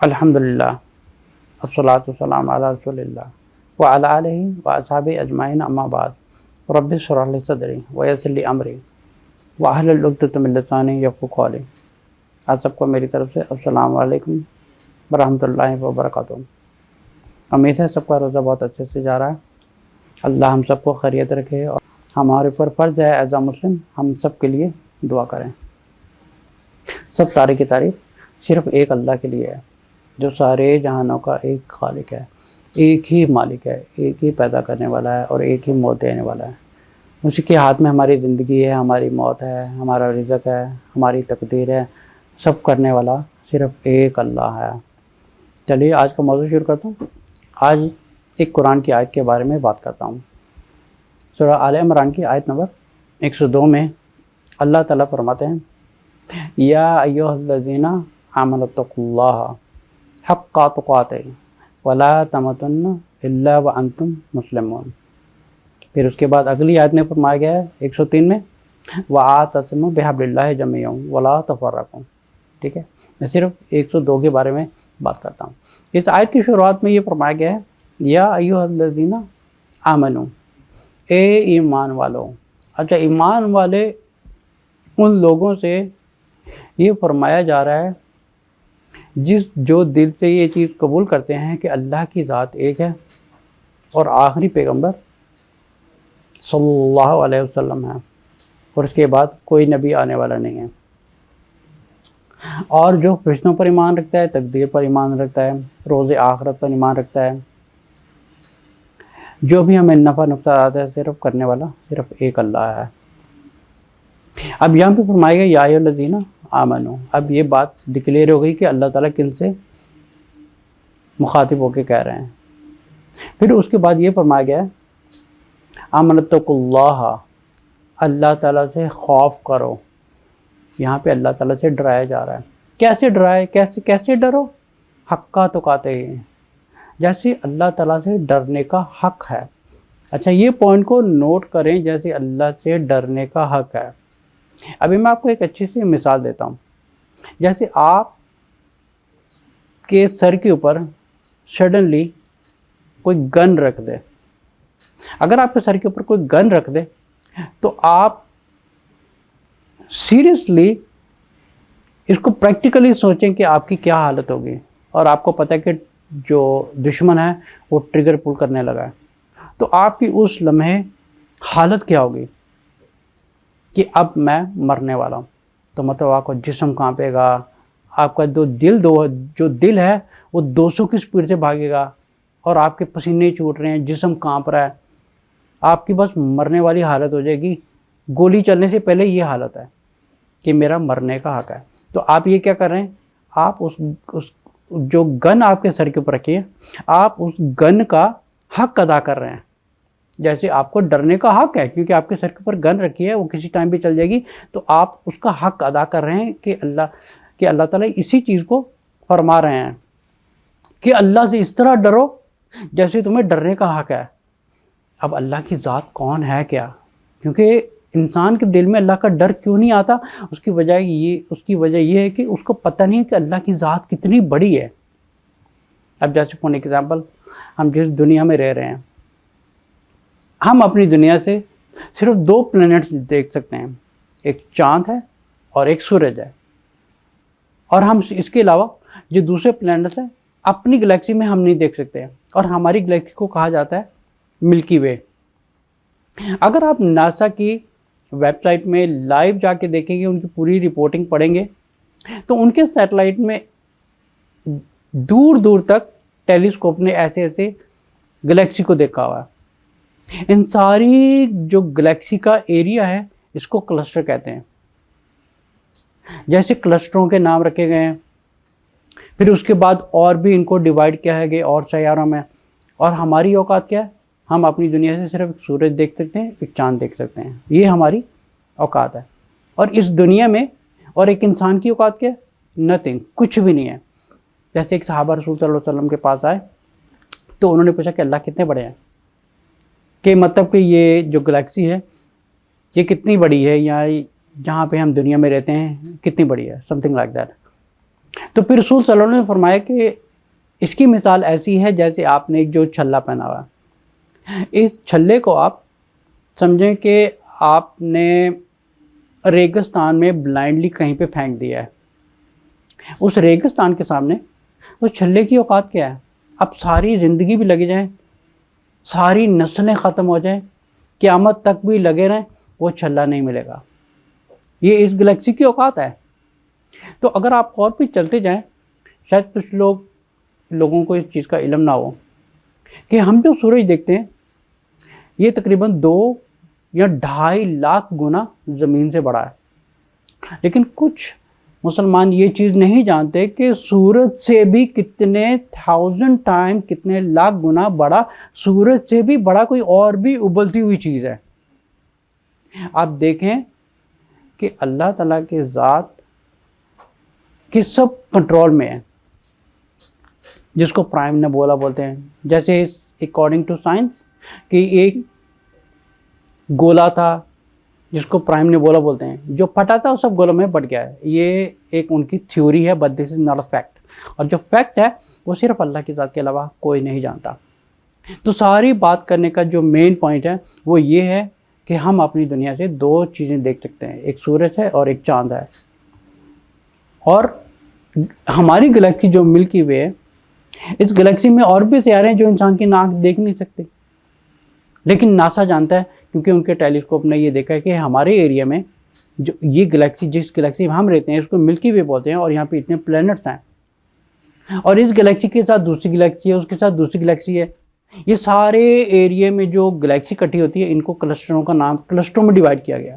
الحمدللہ الصلاۃ والسلام علی رسول اللہ وعلی آلہ واصحابہ اجمعین اما بعد رب اشرح لی صدری ویسر لی امری واحلل عقدۃ من لسانی یفقہوا قولی۔ آپ سب کو میری طرف سے السلام علیکم ورحمۃ اللہ وبرکاتہ۔ امید ہے سب کا روزہ بہت اچھے سے جا رہا ہے۔ اللہ ہم سب کو خیریت رکھے اور ہمارے اوپر فرض ہے ایز اے مسلم ہم سب کے لیے دعا کریں۔ سب تعریف کی تعریف صرف ایک اللہ کے لیے ہے جو سارے جہانوں کا ایک خالق ہے، ایک ہی مالک ہے، ایک ہی پیدا کرنے والا ہے اور ایک ہی موت دینے والا ہے۔ اسی کے ہاتھ میں ہماری زندگی ہے، ہماری موت ہے، ہمارا رزق ہے، ہماری تقدیر ہے۔ سب کرنے والا صرف ایک اللہ ہے۔ چلیے آج کا موضوع شروع کرتا ہوں۔ آج ایک قرآن کی آیت کے بارے میں بات کرتا ہوں۔ سورہ آل عمران کی آیت نمبر 102 میں اللہ تعالیٰ فرماتے ہیں یا ایھا الذین آمنوا اتقوا اللہ حق تقاتہ ولا تموتن الا وانتم مسلمون۔ پھر اس کے بعد اگلی آیت میں فرمایا گیا ہے 103 میں واعتصموا بحبل اللہ جميعا ولا تفرقوا۔ ٹھیک ہے، میں صرف 102 کے بارے میں بات کرتا ہوں۔ اس آیت کی شروعات میں یہ فرمایا گیا ہے یا ایھا الذین آمنوا، اے ایمان والو۔ اچھا، ایمان والے ان لوگوں سے یہ فرمایا جا رہا ہے جو دل سے یہ چیز قبول کرتے ہیں کہ اللہ کی ذات ایک ہے اور آخری پیغمبر صلی اللہ علیہ وسلم ہے اور اس کے بعد کوئی نبی آنے والا نہیں ہے، اور جو فرشتوں پر ایمان رکھتا ہے، تقدیر پر ایمان رکھتا ہے، روز آخرت پر ایمان رکھتا ہے، جو بھی ہمیں نفع نقصان ہے صرف کرنے والا صرف ایک اللہ ہے۔ اب یہاں پہ فرمائے گا یا ایھا الذین آمنوا۔ اب یہ بات ڈکلیئر ہو گئی کہ اللہ تعالیٰ کن سے مخاطب ہو کے کہہ رہے ہیں۔ پھر اس کے بعد یہ فرمایا گیا ہے آمنوا اتقوا اللہ، اللہ تعالیٰ سے خوف کرو۔ یہاں پہ اللہ تعالیٰ سے ڈرایا جا رہا ہے۔ کیسے ڈرائے، کیسے ڈرو؟ حق تقاتہ، جیسے اللہ تعالیٰ سے ڈرنے کا حق ہے۔ اچھا، یہ پوائنٹ کو نوٹ کریں، جیسے اللہ سے ڈرنے کا حق ہے۔ ابھی میں آپ کو ایک اچھی سی مثال دیتا ہوں۔ جیسے آپ کے سر کے اوپر سڈنلی کوئی گن رکھ دے، اگر آپ کے سر کے اوپر کوئی گن رکھ دے تو آپ سیریسلی اس کو پریکٹیکلی سوچیں کہ آپ کی کیا حالت ہوگی، اور آپ کو پتہ ہے کہ جو دشمن ہے وہ ٹریگر پل کرنے لگا ہے، تو آپ کی اس لمحے حالت کیا ہوگی کہ اب میں مرنے والا ہوں۔ تو مطلب آپ کا جسم کانپے گا، آپ کا جو دل ہے وہ 200 کی سپیڈ سے بھاگے گا، اور آپ کے پسینے چھوٹ رہے ہیں، جسم کانپ رہا ہے، آپ کی بس مرنے والی حالت ہو جائے گی۔ گولی چلنے سے پہلے یہ حالت ہے کہ میرا مرنے کا حق ہے۔ تو آپ یہ کیا کر رہے ہیں، آپ اس جو گن آپ کے سر کے اوپر رکھی ہے، آپ اس گن کا حق ادا کر رہے ہیں۔ جیسے آپ کو ڈرنے کا حق ہے کیونکہ آپ کے سر کے اوپر گن رکھی ہے، وہ کسی ٹائم بھی چل جائے گی، تو آپ اس کا حق ادا کر رہے ہیں کہ اللہ تعالیٰ اسی چیز کو فرما رہے ہیں کہ اللہ سے اس طرح ڈرو جیسے تمہیں ڈرنے کا حق ہے۔ اب اللہ کی ذات کون ہے کیا؟ کیونکہ انسان کے دل میں اللہ کا ڈر کیوں نہیں آتا؟ اس کی وجہ یہ ہے کہ اس کو پتہ نہیں ہے کہ اللہ کی ذات کتنی بڑی ہے۔ اب جیسے فار ایگزامپل ہم جس دنیا میں رہ رہے ہیں، ہم اپنی دنیا سے صرف 2 پلینٹس دیکھ سکتے ہیں، ایک چاند ہے اور ایک سورج ہے، اور ہم اس کے علاوہ جو دوسرے پلینٹس ہیں اپنی گلیکسی میں ہم نہیں دیکھ سکتے ہیں، اور ہماری گلیکسی کو کہا جاتا ہے ملکی وے۔ اگر آپ ناسا کی ویب سائٹ میں لائیو جا کے دیکھیں گے، ان کی پوری رپورٹنگ پڑھیں گے، تو ان کے سیٹلائٹ میں دور دور تک ٹیلیسکوپ نے ایسے گلیکسی کو دیکھا ہوا ہے۔ ان ساری جو گلیکسی کا ایریا ہے اس کو کلسٹر کہتے ہیں۔ جیسے کلسٹروں کے نام رکھے گئے ہیں، پھر اس کے بعد اور بھی ان کو ڈیوائڈ کیا ہے گیا اور سیاروں میں۔ اور ہماری اوقات کیا ہے؟ ہم اپنی دنیا سے صرف ایک سورج دیکھ سکتے ہیں، ایک چاند دیکھ سکتے ہیں، یہ ہماری اوقات ہے۔ اور اس دنیا میں اور ایک انسان کی اوقات کیا ہے؟ نتھنگ، کچھ بھی نہیں ہے۔ جیسے ایک صحابہ رسول صلی اللہ علیہ وسلم کے پاس آئے تو انہوں نے پوچھا کہ اللہ کتنے بڑے ہیں، کہ مطلب کہ یہ جو گلیکسی ہے یہ کتنی بڑی ہے، یا جہاں پہ ہم دنیا میں رہتے ہیں کتنی بڑی ہے، سم تھنگ لائک دیٹ۔ تو پھر رسول صلی اللہ علیہ وسلم نے فرمایا کہ اس کی مثال ایسی ہے جیسے آپ نے ایک جو چھلا پہنا ہوا ہے، اس چھلے کو آپ سمجھیں کہ آپ نے ریگستان میں بلائنڈلی کہیں پہ پھینک دیا ہے. اس ریگستان کے سامنے اس چھلے کی اوقات کیا ہے؟ اب ساری زندگی بھی لگے جائیں، ساری نسلیں ختم ہو جائیں، قیامت تک بھی لگے رہیں، وہ چھلا نہیں ملے گا. یہ اس گلیکسی کی اوقات ہے. تو اگر آپ اور بھی چلتے جائیں، شاید کچھ لوگوں کو اس چیز کا علم نہ ہو کہ ہم جو سورج دیکھتے ہیں یہ تقریباً 2 یا 2.5 لاکھ گنا زمین سے بڑا ہے. لیکن کچھ مسلمان یہ چیز نہیں جانتے کہ سورج سے بھی کتنے 1000 ٹائم، کتنے لاکھ گنا بڑا، سورج سے بھی بڑا کوئی اور بھی ابلتی ہوئی چیز ہے. آپ دیکھیں کہ اللہ تعالیٰ کے ذات کے سب کنٹرول میں ہے، جس کو پرائم نبولا بولتے ہیں. جیسے اکارڈنگ ٹو سائنس کہ ایک گولا تھا جس کو پرائم نبولا بولتے ہیں، جو پھٹا تھا وہ سب گولوں میں بٹ گیا ہے. یہ ایک ان کی تھیوری ہے، but this is not a fact. اور جو فیکٹ ہے وہ صرف اللہ کی ذات کے علاوہ کوئی نہیں جانتا. تو ساری بات کرنے کا جو مین پوائنٹ ہے وہ یہ ہے کہ ہم اپنی دنیا سے 2 چیزیں دیکھ سکتے ہیں، ایک سورج ہے اور ایک چاند ہے. اور ہماری گلیکسی جو ملکی وے ہے، اس گلیکسی میں اور بھی سیارے ہیں جو انسان کی ناک دیکھ نہیں سکتے، لیکن ناسا جانتا ہے کیونکہ ان کے ٹیلیسکوپ نے یہ دیکھا ہے کہ ہمارے ایریا میں جو یہ گلیکسی، جس گلیکسی میں ہم رہتے ہیں، اس کو ملکی وے بولتے ہیں، اور یہاں پہ اتنے پلینٹس ہیں، اور اس گلیکسی کے ساتھ دوسری گلیکسی ہے، اس کے ساتھ دوسری گلیکسی ہے. یہ سارے ایریا میں جو گلیکسی کٹھی ہوتی ہے، ان کو کلسٹروں کا نام، کلسٹروں میں ڈیوائڈ کیا گیا.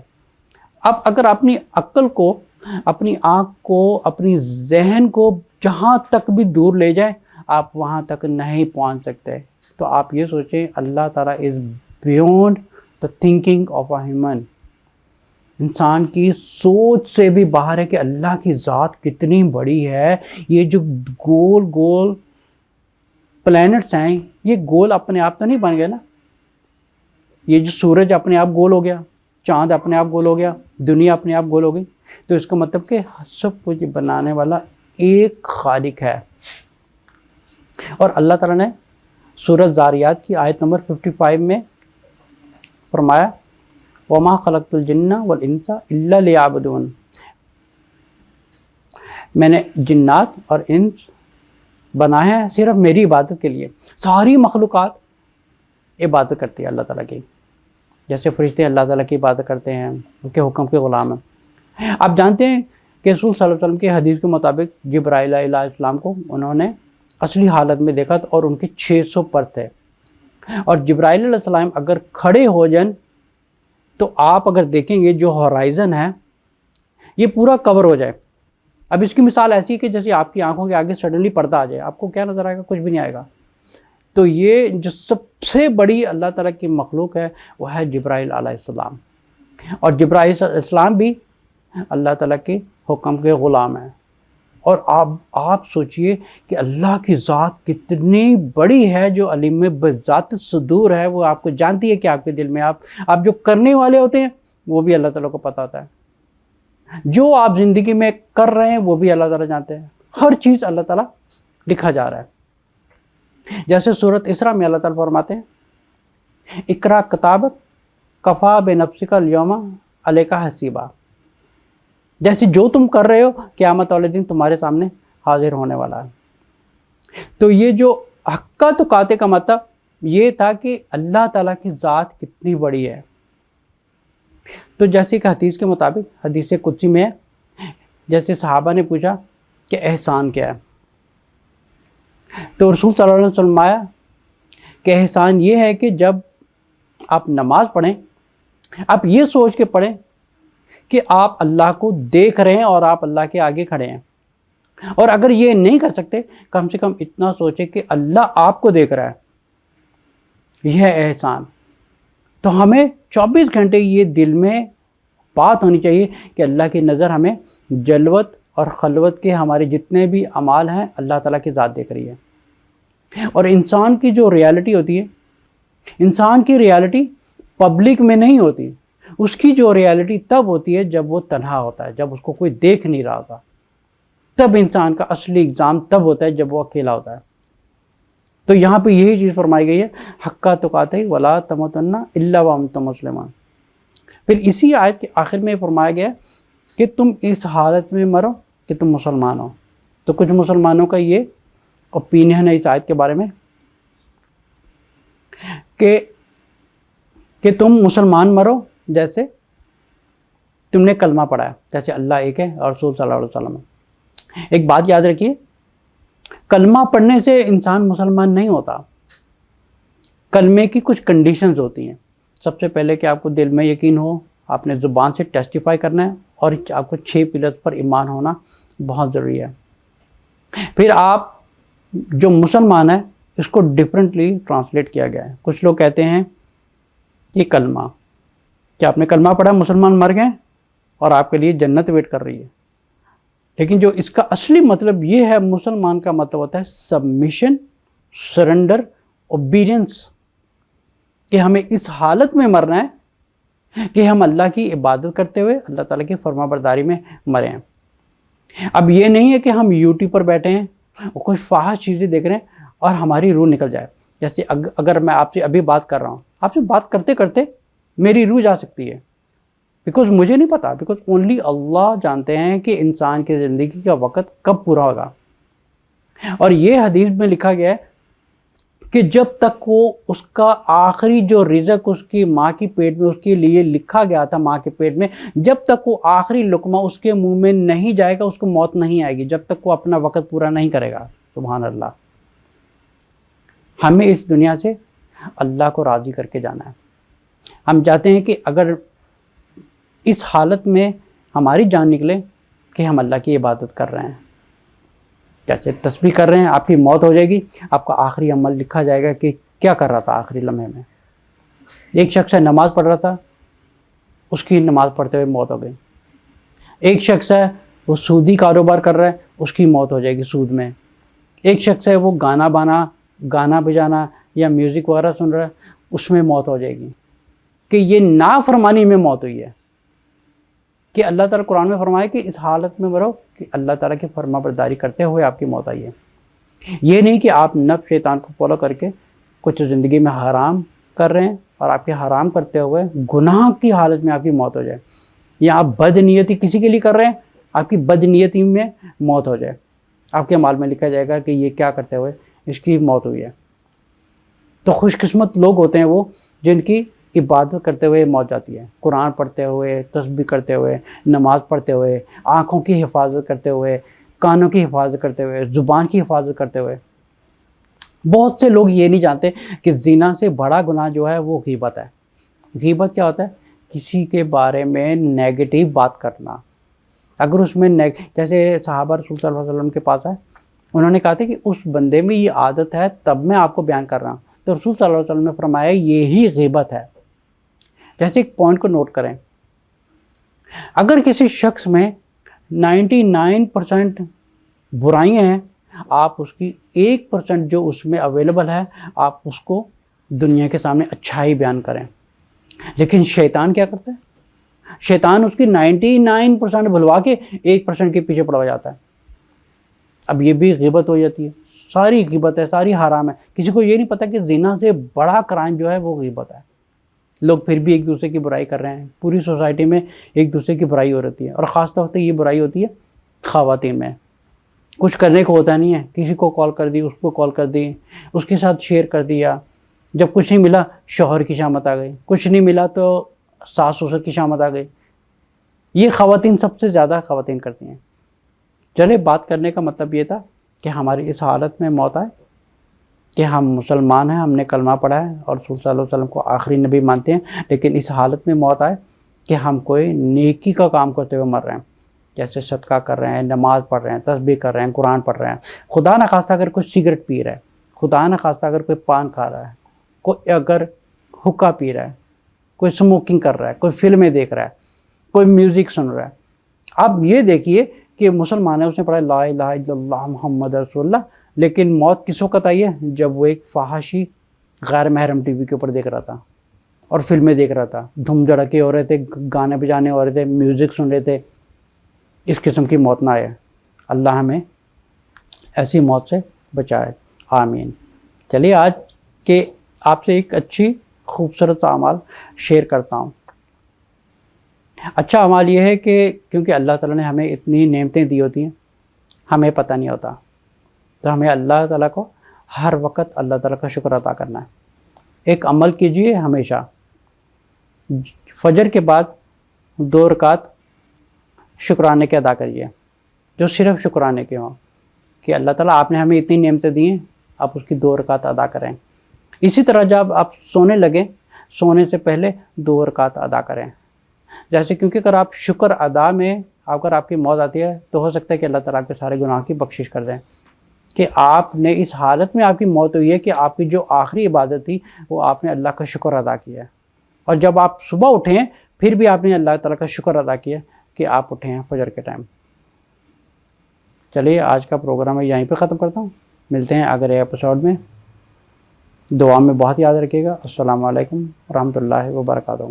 اب اگر اپنی عقل کو، اپنی آنکھ کو، اپنی ذہن کو جہاں تک بھی دور لے جائیں، آپ وہاں تک نہیں پہنچ سکتے. تو آپ یہ سوچیں، اللہ تعالیٰ is beyond the thinking of a human. انسان کی سوچ سے بھی باہر ہے کہ اللہ کی ذات کتنی بڑی ہے. یہ جو گول گول پلینٹس ہیں، یہ گول اپنے آپ تو نہیں بن گئے نا. یہ جو سورج اپنے آپ گول ہو گیا، چاند اپنے آپ گول ہو گیا، دنیا اپنے آپ گول ہو گئی. تو اس کا مطلب کہ سب کچھ بنانے والا ایک خالق ہے. اور اللہ تعالیٰ نے سورۃ زاریات کی آیت نمبر 55 میں فرمایا، وَمَا خَلَقْتُ الْجِنَّ وَالْإِنسَ إِلَّا لِيَعْبُدُونَ. میں نے جنات اور انس بنائے ہیں صرف میری عبادت کے لیے. ساری مخلوقات عبادت کرتی ہے اللہ تعالیٰ کی. جیسے فرشتے اللہ تعالیٰ کی عبادت کرتے ہیں، ان کے حکم کے غلام ہیں. آپ جانتے ہیں کہ رسول صلی اللہ علیہ وسلم کی حدیث کے مطابق جبرائیل علیہ السلام کو انہوں نے اصلی حالت میں دیکھا اور ان کے 600 پر تھے. اور جبرائیل علیہ السلام اگر کھڑے ہو جائیں تو آپ اگر دیکھیں گے جو ہورائزن ہے یہ پورا کور ہو جائے. اب اس کی مثال ایسی ہے کہ جیسے آپ کی آنکھوں کے آگے سڈنلی پردہ آ جائے، آپ کو کیا نظر آئے گا؟ کچھ بھی نہیں آئے گا. تو یہ جو سب سے بڑی اللہ تعالیٰ کی مخلوق ہے وہ ہے جبرائیل علیہ السلام. اور جبرائیل علیہ السلام بھی اللہ تعالیٰ کے حکم کے غلام ہیں. اور آپ سوچئے کہ اللہ کی ذات کتنی بڑی ہے، جو علیم بذات الصدور ہے، وہ آپ کو جانتی ہے کہ آپ کے دل میں آپ جو کرنے والے ہوتے ہیں وہ بھی اللہ تعالیٰ کو پتہ ہوتا ہے. جو آپ زندگی میں کر رہے ہیں وہ بھی اللہ تعالیٰ جانتے ہیں. ہر چیز اللہ تعالیٰ لکھا جا رہا ہے. جیسے سورۃ اسراء میں اللہ تعالیٰ فرماتے ہیں، اقرا کتابک کفا بنفسک الیوم علیک حسیبا. جیسے جو تم کر رہے ہو قیامت والے دن تمہارے سامنے حاضر ہونے والا ہے. تو یہ جو حقہ تو کاتے کا مطلب یہ تھا کہ اللہ تعالیٰ کی ذات کتنی بڑی ہے. تو جیسے کہ حدیث کے مطابق، حدیث قدسی میں ہے، جیسے صحابہ نے پوچھا کہ احسان کیا ہے، تو رسول صلی اللہ علیہ وسلم فرمایا کہ احسان یہ ہے کہ جب آپ نماز پڑھیں آپ یہ سوچ کے پڑھیں کہ آپ اللہ کو دیکھ رہے ہیں اور آپ اللہ کے آگے کھڑے ہیں. اور اگر یہ نہیں کر سکتے کم سے کم اتنا سوچیں کہ اللہ آپ کو دیکھ رہا ہے. یہ ہے احسان. تو ہمیں 24 گھنٹے یہ دل میں بات ہونی چاہیے کہ اللہ کی نظر ہمیں جلوت اور خلوت کے ہمارے جتنے بھی اعمال ہیں اللہ تعالیٰ کی ذات دیکھ رہی ہے. اور انسان کی جو ریالٹی ہوتی ہے، انسان کی ریالٹی پبلک میں نہیں ہوتی. اس کی جو ریالٹی تب ہوتی ہے جب وہ تنہا ہوتا ہے، جب اس کو کوئی دیکھ نہیں رہا ہوتا. تب انسان کا اصلی ایگزام تب ہوتا ہے جب وہ اکیلا ہوتا ہے. تو یہاں پہ یہی چیز فرمائی گئی ہے، حقا تقاتہ ولا تموتن الا وانتم مسلمون. پھر اسی آیت کے آخر میں فرمایا گیا کہ تم اس حالت میں مرو کہ تم مسلمان ہو. تو کچھ مسلمانوں کا یہ اوپینین ہے اس آیت کے بارے میں کہ تم مسلمان مرو جیسے تم نے کلمہ پڑھا ہے، جیسے اللہ ایک ہے اور رسول صلی اللہ علیہ وسلم ہے. ایک بات یاد رکھیے، کلمہ پڑھنے سے انسان مسلمان نہیں ہوتا. کلمے کی کچھ کنڈیشنز ہوتی ہیں. سب سے پہلے کہ آپ کو دل میں یقین ہو، آپ نے زبان سے ٹیسٹیفائی کرنا ہے، اور آپ کو 6 پلرز پر ایمان ہونا بہت ضروری ہے. پھر آپ جو مسلمان ہیں اس کو ڈفرینٹلی ٹرانسلیٹ کیا گیا ہے. کچھ لوگ کہتے ہیں یہ کلمہ، کہ آپ نے کلمہ پڑھا، مسلمان مر گئے اور آپ کے لیے جنت ویٹ کر رہی ہے. لیکن جو اس کا اصلی مطلب یہ ہے، مسلمان کا مطلب ہوتا ہے سبمیشن، سرنڈر، اوبیڈینس، کہ ہمیں اس حالت میں مرنا ہے کہ ہم اللہ کی عبادت کرتے ہوئے اللہ تعالیٰ کی فرما برداری میں مرے ہیں. اب یہ نہیں ہے کہ ہم یوٹیوب پر بیٹھے ہیں اور کچھ فحش چیزیں دیکھ رہے ہیں اور ہماری روح نکل جائے. جیسے اگر میں آپ سے ابھی بات کر رہا ہوں، آپ سے بات کرتے کرتے میری روح جا سکتی ہے، بیکاز مجھے نہیں پتا، بیکاز اونلی اللہ جانتے ہیں کہ انسان کی زندگی کا وقت کب پورا ہوگا. اور یہ حدیث میں لکھا گیا ہے کہ جب تک وہ اس کا آخری جو رزق اس کی ماں کی پیٹ میں اس کے لیے لکھا گیا تھا، ماں کے پیٹ میں، جب تک وہ آخری لقمہ اس کے منہ میں نہیں جائے گا اس کو موت نہیں آئے گی، جب تک وہ اپنا وقت پورا نہیں کرے گا. سبحان اللہ. ہمیں اس دنیا سے اللہ کو راضی کر کے جانا ہے. ہم چاہتے ہیں کہ اگر اس حالت میں ہماری جان نکلے کہ ہم اللہ کی عبادت کر رہے ہیں، جیسے تسبیح کر رہے ہیں، آپ کی موت ہو جائے گی، آپ کا آخری عمل لکھا جائے گا کہ کیا کر رہا تھا آخری لمحے میں. ایک شخص ہے نماز پڑھ رہا تھا، اس کی نماز پڑھتے ہوئے موت ہو گئی. ایک شخص ہے وہ سودی کاروبار کر رہا ہے، اس کی موت ہو جائے گی سود میں. ایک شخص ہے وہ گانا بجانا یا میوزک وغیرہ سن رہا ہے، اس میں موت ہو جائے گی. کہ یہ نافرمانی میں موت ہوئی ہے، کہ اللہ تعالیٰ قرآن میں فرمایا کہ اس حالت میں مرو کہ اللہ تعالیٰ کی فرما برداری کرتے ہوئے آپ کی موت آئی ہے. یہ نہیں کہ آپ نفس شیطان کو فالو کر کے کچھ زندگی میں حرام کر رہے ہیں اور آپ کے حرام کرتے ہوئے گناہ کی حالت میں آپ کی موت ہو جائے، یا آپ بد نیتی کسی کے لیے کر رہے ہیں، آپ کی بد نیتی میں موت ہو جائے، آپ کے مال میں لکھا جائے گا کہ یہ کیا کرتے ہوئے اس کی موت ہوئی ہے. تو خوش قسمت لوگ ہوتے ہیں وہ جن کی عبادت کرتے ہوئے موت جاتی ہے، قرآن پڑھتے ہوئے، تسبیح کرتے ہوئے، نماز پڑھتے ہوئے، آنکھوں کی حفاظت کرتے ہوئے، کانوں کی حفاظت کرتے ہوئے، زبان کی حفاظت کرتے ہوئے. بہت سے لوگ یہ نہیں جانتے کہ زنا سے بڑا گناہ جو ہے وہ غیبت ہے. غیبت کیا ہوتا ہے؟ کسی کے بارے میں نیگیٹو بات کرنا. اگر اس میں جیسے صحابہ رسول صلی اللہ علیہ وسلم کے پاس آئے، انہوں نے کہا تھا کہ اس بندے میں یہ عادت ہے تب میں آپ کو بیان کر رہا ہوں. تو رسول صلی اللہ علیہ وسلم نے فرمایا یہی غیبت ہے. جیسے ایک پوائنٹ کو نوٹ کریں، اگر کسی شخص میں 99% برائیاں ہیں، آپ اس کی 1% جو اس میں اویلیبل ہے آپ اس کو دنیا کے سامنے اچھائی بیان کریں. لیکن شیطان کیا کرتا ہے؟ شیطان اس کی 99% بھلوا کے 1% کے پیچھے پڑا جاتا ہے. اب یہ بھی غیبت ہو جاتی ہے. ساری غیبت ہے، ساری حرام ہے. کسی کو یہ نہیں پتا کہ زنا سے بڑا کرائم جو ہے وہ غیبت ہے. لوگ پھر بھی ایک دوسرے کی برائی کر رہے ہیں. پوری سوسائٹی میں ایک دوسرے کی برائی ہو رہی ہے، اور خاص طور سے یہ برائی ہوتی ہے خواتین میں. کچھ کرنے کو ہوتا نہیں ہے، کسی کو کال کر دی، اس کو کال کر دی، اس کے ساتھ شیئر کر دیا. جب کچھ نہیں ملا شوہر کی شامت آ گئی، کچھ نہیں ملا تو ساس سسر کی شامت آ گئی. یہ خواتین سب سے زیادہ خواتین کرتی ہیں. چلے بات کرنے کا مطلب یہ تھا کہ ہماری اس حالت میں موت آئے کہ ہم مسلمان ہیں، ہم نے کلمہ پڑھا ہے اور رسول صلی اللہ علیہ وسلم کو آخری نبی مانتے ہیں، لیکن اس حالت میں موت آئے کہ ہم کوئی نیکی کا کام کرتے ہوئے مر رہے ہیں، جیسے صدقہ کر رہے ہیں، نماز پڑھ رہے ہیں، تسبیح کر رہے ہیں، قرآن پڑھ رہے ہیں. خدا نہ خواستہ اگر کوئی سگریٹ پی رہا ہے، خدا نہ خواستہ اگر کوئی پان کھا رہا ہے، کوئی اگر حقہ پی رہا ہے، کوئی سموکنگ کر رہا ہے، کوئی فلمیں دیکھ رہا ہے، کوئی میوزک سن رہا ہے. آپ یہ دیکھیے کہ مسلمان ہے، اس نے پڑھا لا الہ الا اللہ محمد رسول اللہ، لیکن موت کس وقت آئی ہے؟ جب وہ ایک فحاشی غیر محرم ٹی وی کے اوپر دیکھ رہا تھا اور فلمیں دیکھ رہا تھا، دھوم دھڑکے ہو رہے تھے، گانے بجانے ہو رہے تھے، میوزک سن رہے تھے. اس قسم کی موت نہ آئے. اللہ ہمیں ایسی موت سے بچائے، آمین۔ چلیے آج کے آپ سے ایک اچھی خوبصورت اعمال شیئر کرتا ہوں۔ اچھا اعمال یہ ہے کہ کیونکہ اللہ تعالیٰ نے ہمیں اتنی نعمتیں دی ہوتی ہیں، ہمیں پتہ نہیں ہوتا، تو ہمیں اللہ تعالیٰ کو ہر وقت اللہ تعالیٰ کا شکر ادا کرنا ہے۔ ایک عمل کیجئے، ہمیشہ فجر کے بعد 2 رکعت شکرانے کے ادا کریے، جو صرف شکرانے کے ہوں کہ اللہ تعالیٰ آپ نے ہمیں اتنی نعمتیں دی ہیں، آپ اس کی 2 رکعت ادا کریں۔ اسی طرح جب آپ سونے لگیں، سونے سے پہلے 2 رکعت ادا کریں۔ جیسے کیونکہ اگر آپ شکر ادا میں اگر آپ کی موت آتی ہے تو ہو سکتا ہے کہ اللہ تعالیٰ آپ کے سارے گناہ کی بخشش کر دیں، کہ آپ نے اس حالت میں آپ کی موت ہوئی ہے کہ آپ کی جو آخری عبادت تھی وہ آپ نے اللہ کا شکر ادا کیا ہے، اور جب آپ صبح اٹھیں پھر بھی آپ نے اللہ تعالیٰ کا شکر ادا کیا کہ آپ اٹھے ہیں فجر کے ٹائم۔ چلیے آج کا پروگرام میں یہیں پہ ختم کرتا ہوں، ملتے ہیں اگلے ایپیسوڈ میں۔ دعا میں بہت یاد رکھیے گا۔ السلام علیکم ورحمۃ اللہ وبرکاتہ۔